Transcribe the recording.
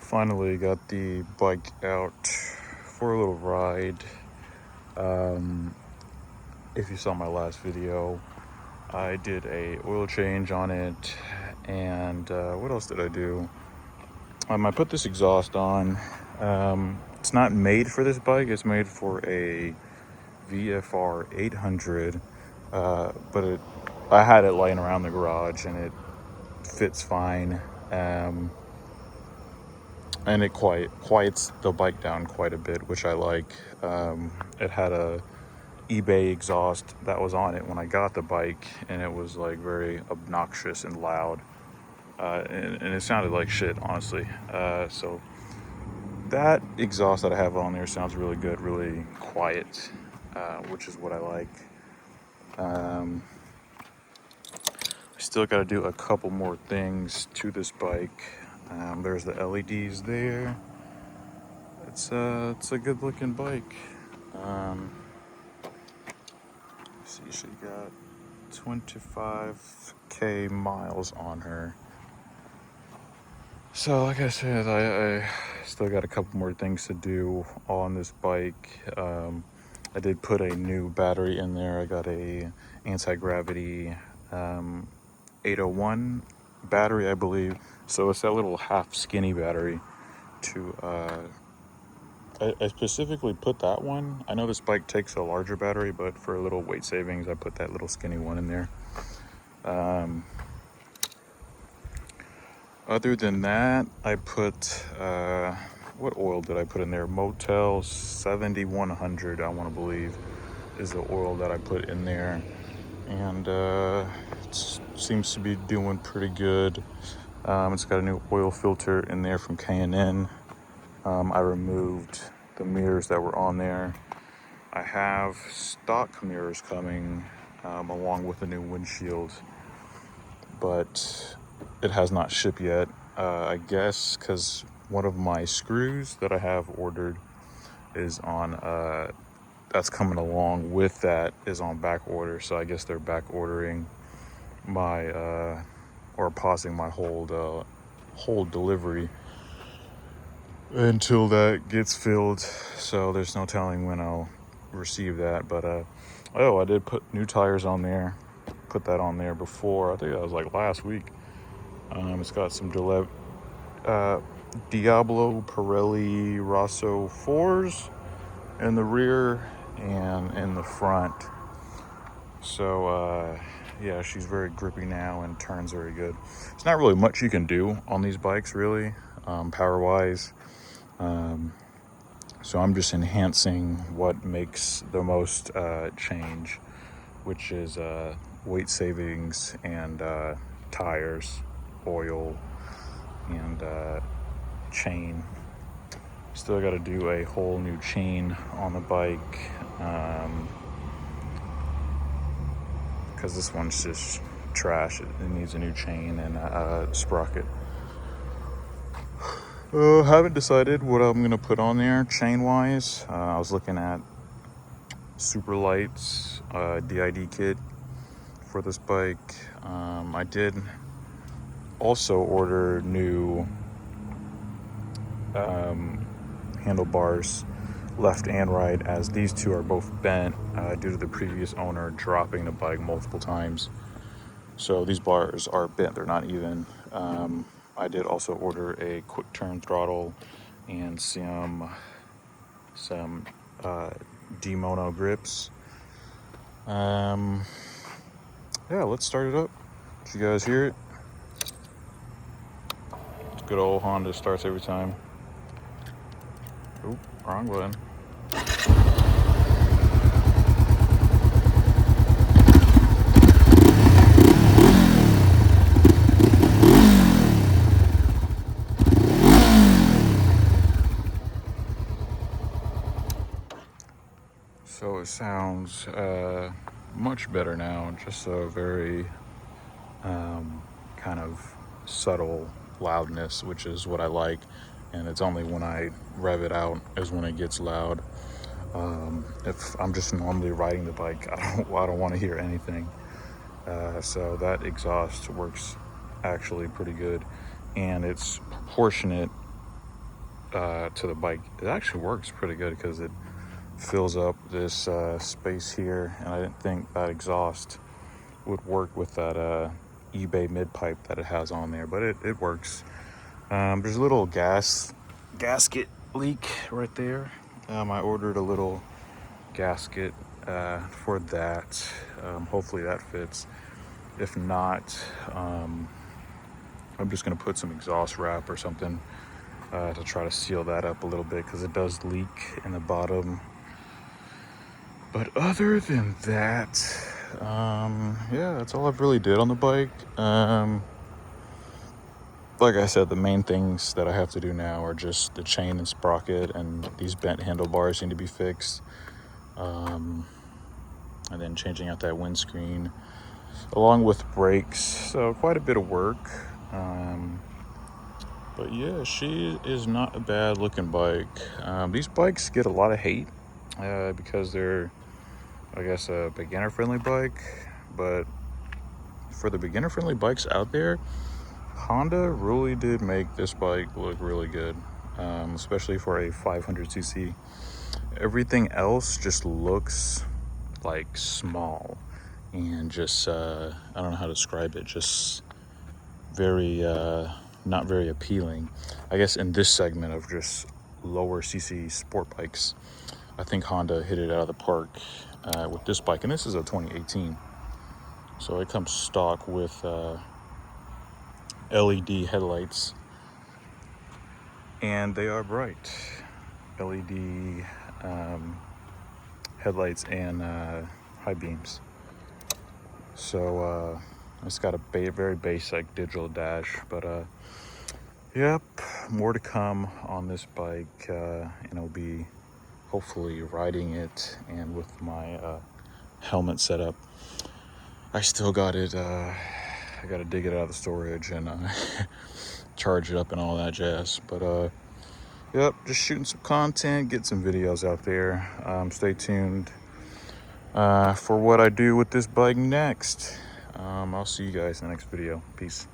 Finally got the bike out for a little ride. Um, if you saw my last video, I did a oil change on it, and what else did I do? I put this exhaust on. It's not made for this bike. It's made for a VFR 800, but I had it laying around the garage, and it fits fine. And it quiets the bike down quite a bit, which I like. It had a eBay exhaust that was on it when I got the bike, and it was like very obnoxious and loud, and it sounded like shit, honestly. So that exhaust that I have on there sounds really good, really quiet, which is what I like. I still got to do a couple more things to this bike. There's the LEDs there. It's a good looking bike. See, she got 25k miles on her. So like I said, I still got a couple more things to do on this bike. I did put a new battery in there. I got a anti-gravity 801 battery, I believe. So it's that little half skinny battery to I specifically put that one. I know this bike takes a larger battery, but for a little weight savings, I put that little skinny one in there. Other than that, I put, what oil did I put in there? Motel 7100, I want to believe, is the oil that I put in there. And it seems to be doing pretty good. It's got a new oil filter in there from K&N. I removed the mirrors that were on there. I have stock mirrors coming along with a new windshield, but it has not shipped yet. I guess because one of my screws that I have ordered is on, that's coming along with that is on back order. So I guess they're back ordering my, or pausing my whole delivery until that gets filled. So there's no telling when I'll receive that. But I did put new tires on there. Put that on there before. I think that was like last week. It's got some Diablo Pirelli Rosso 4s in the rear and in the front. So yeah, she's very grippy now and turns very good. It's not really much you can do on these bikes, really, power wise. So I'm just enhancing what makes the most change, which is weight savings and tires, oil, and chain. Still got to do a whole new chain on the bike, because this one's just trash. It needs a new chain and a sprocket. Haven't decided what I'm gonna put on there chain wise. I was looking at super lights, DID kit for this bike. I did also order new handlebars, left and right, as these two are both bent due to the previous owner dropping the bike multiple times. So these bars are bent, they're not even. I did also order a quick turn throttle and some D-Mono grips. Yeah, let's start it up. Did you guys hear it? Good old Honda starts every time. Oop, wrong button. So it sounds much better now, just a very kind of subtle loudness, which is what I like. And it's only when I rev it out is when it gets loud. If I'm just normally riding the bike, I don't want to hear anything. So that exhaust works actually pretty good, and it's proportionate to the bike. It actually works pretty good because it fills up this space here, and I didn't think that exhaust would work with that eBay mid pipe that it has on there, but it works. There's a little gasket leak right there. I ordered a little gasket for that. Hopefully that fits. If not, I'm just gonna put some exhaust wrap or something to try to seal that up a little bit, because it does leak in the bottom. But other than that, yeah, that's all I've really did on the bike. Like I said, the main things that I have to do now are just the chain and sprocket, and these bent handlebars need to be fixed. And then changing out that windscreen, along with brakes. So quite a bit of work. But yeah, she is not a bad looking bike. These bikes get a lot of hate because they're, I guess, a beginner friendly bike. But for the beginner friendly bikes out there, Honda really did make this bike look really good, especially for a 500cc. Everything else just looks like small and just I don't know how to describe it, just very not very appealing. I guess in this segment of just lower cc sport bikes, I think Honda hit it out of the park with this bike. And this is a 2018, so it comes stock with LED headlights, and they are bright LED headlights and high beams. So it's got a very basic digital dash, but yep, more to come on this bike, and I'll be hopefully riding it and with my helmet setup. I still got it, I gotta dig it out of the storage and charge it up and all that jazz. But yep, just shooting some content, get some videos out there. Stay tuned for what I do with this bike next. I'll see you guys in the next video. Peace.